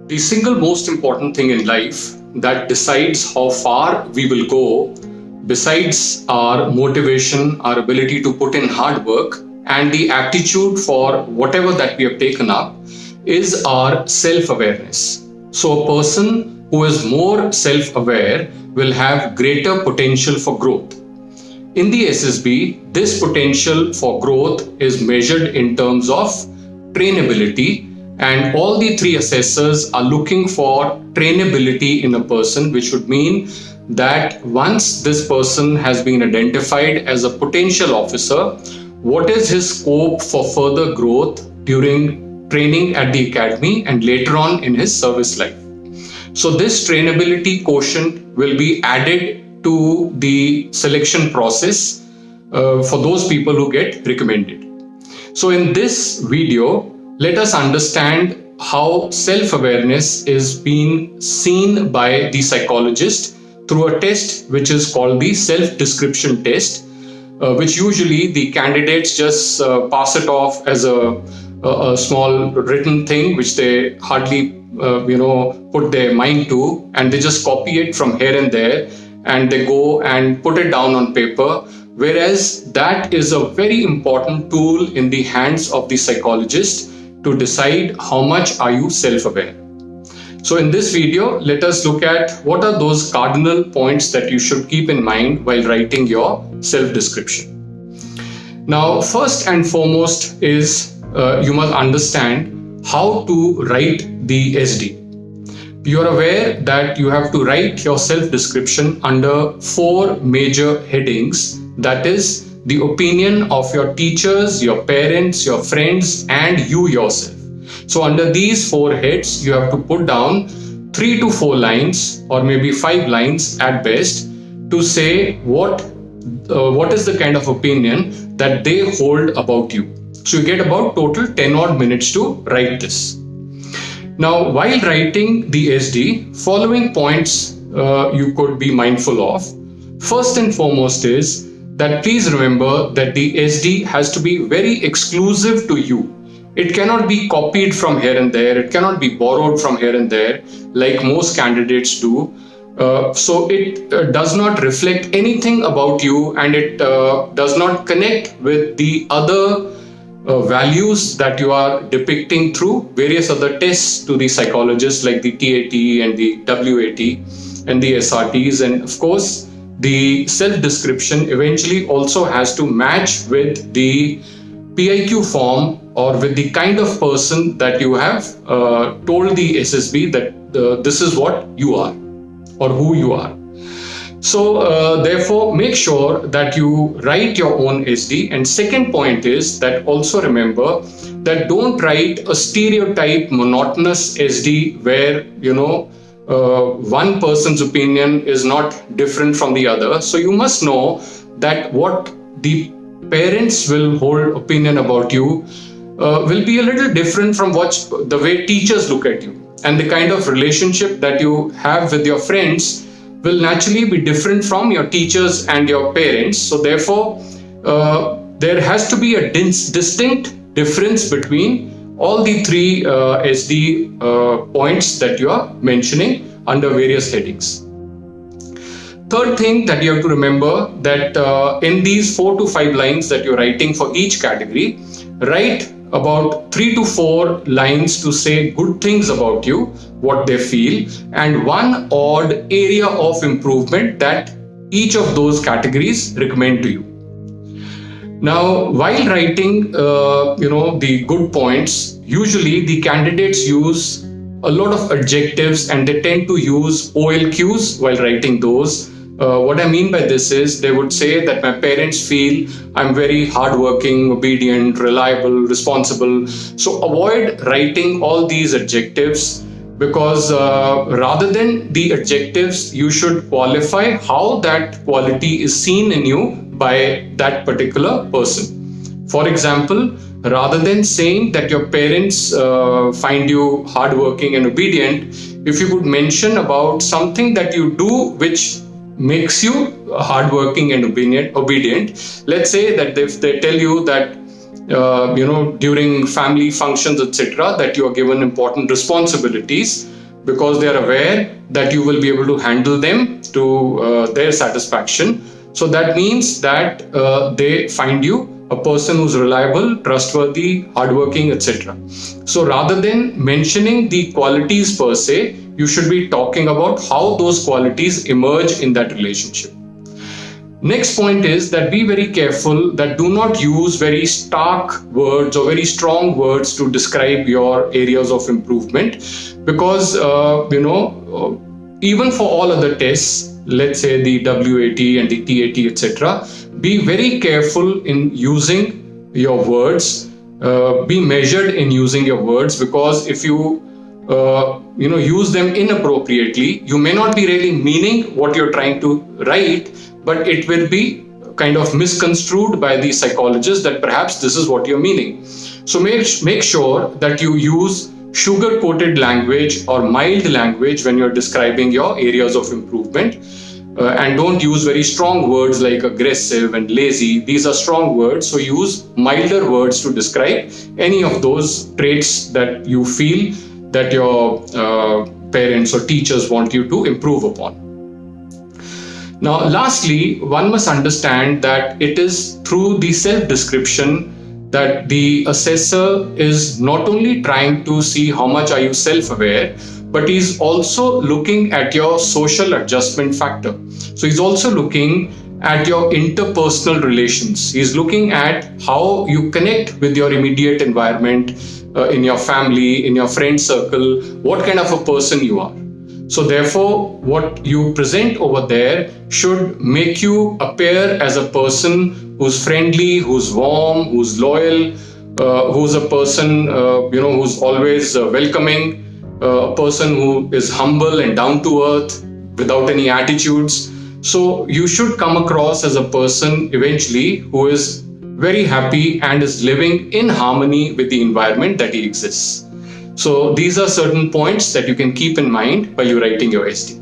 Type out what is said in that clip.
The single most important thing in life that decides how far we will go, besides our motivation, our ability to put in hard work, and the aptitude for whatever that we have taken up, is our self awareness. So, a person who is more self aware will have greater potential for growth. In the SSB, this potential for growth is measured in terms of trainability, and all the three assessors are looking for trainability in a person, which would mean that once this person has been identified as a potential officer, what is his scope for further growth during training at the academy and later on in his service life. So this trainability quotient will be added to the selection process for those people who get recommended. So in this video, let us understand how self-awareness is being seen by the psychologist through a test which is called the self-description test, which usually the candidates just pass it off as a small written thing which they hardly put their mind to, and they just copy it from here and there and they go and put it down on paper, whereas that is a very important tool in the hands of the psychologist to decide how much are you self-aware. So in this video, let us look at what are those cardinal points that you should keep in mind while writing your self-description. Now, first and foremost is you must understand how to write the SD. You are aware that you have to write your self-description under 4 major headings. That is the opinion of your teachers, your parents, your friends, and you yourself. So under these 4 heads, you have to put down 3 to 4 lines or maybe 5 lines at best to say what is the kind of opinion that they hold about you. So you get about total 10 odd minutes to write this. Now, while writing the SD, following points you could be mindful of. First and foremost is that please remember that the SD has to be very exclusive to you. It cannot be copied from here and there. It cannot be borrowed from here and there like most candidates do. So it does not reflect anything about you, and it does not connect with the other values that you are depicting through various other tests to the psychologists like the TAT and the WAT and the SRTs. And of course, the self-description eventually also has to match with the PIQ form or with the kind of person that you have told the SSB that this is what you are or who you are. So therefore, make sure that you write your own SD. And second point is that also remember that don't write a stereotype monotonous SD where, one person's opinion is not different from the other. So you must know that what the parents will hold opinion about you will be a little different from the way teachers look at you. And the kind of relationship that you have with your friends will naturally be different from your teachers and your parents. So therefore, there has to be a distinct difference between all the 3 SD points that you are mentioning under various headings. Third thing that you have to remember that in these 4 to 5 lines that you're writing for each category, write about 3 to 4 lines to say good things about you, what they feel, and 1 odd area of improvement that each of those categories recommend to you. Now, while writing, the good points, usually the candidates use a lot of adjectives and they tend to use OLQs while writing those. What I mean by this is they would say that my parents feel I'm very hardworking, obedient, reliable, responsible. So avoid writing all these adjectives because rather than the adjectives, you should qualify how that quality is seen in you by that particular person. For example, rather than saying that your parents find you hardworking and obedient, if you could mention about something that you do which makes you hardworking and obedient. Let's say that if they tell you that during family functions, etc., that you are given important responsibilities, because they are aware that you will be able to handle them to their satisfaction. So that means that they find you a person who's reliable, trustworthy, hardworking, etc. So rather than mentioning the qualities per se, you should be talking about how those qualities emerge in that relationship. Next point is that be very careful that do not use very stark words or very strong words to describe your areas of improvement, because even for all other tests, let's say the WAT and the TAT, etc., be very careful in using your words. Be measured in using your words, because if you use them inappropriately, you may not be really meaning what you're trying to write, but it will be kind of misconstrued by the psychologist that perhaps this is what you're meaning. So make sure that you use sugar coated language or mild language when you're describing your areas of improvement. And don't use very strong words like aggressive and lazy. These are strong words, so use milder words to describe any of those traits that you feel that your parents or teachers want you to improve upon. Now, lastly, one must understand that it is through the self-description that the assessor is not only trying to see how much are you self-aware, but he's also looking at your social adjustment factor. So he's also looking at your interpersonal relations. He's looking at how you connect with your immediate environment, in your family, in your friend circle, what kind of a person you are. So therefore, what you present over there should make you appear as a person who's friendly, who's warm, who's loyal, who's a person who's always welcoming, a person who is humble and down to earth without any attitudes. So you should come across as a person eventually who is very happy and is living in harmony with the environment that he exists. So these are certain points that you can keep in mind while you're writing your essay.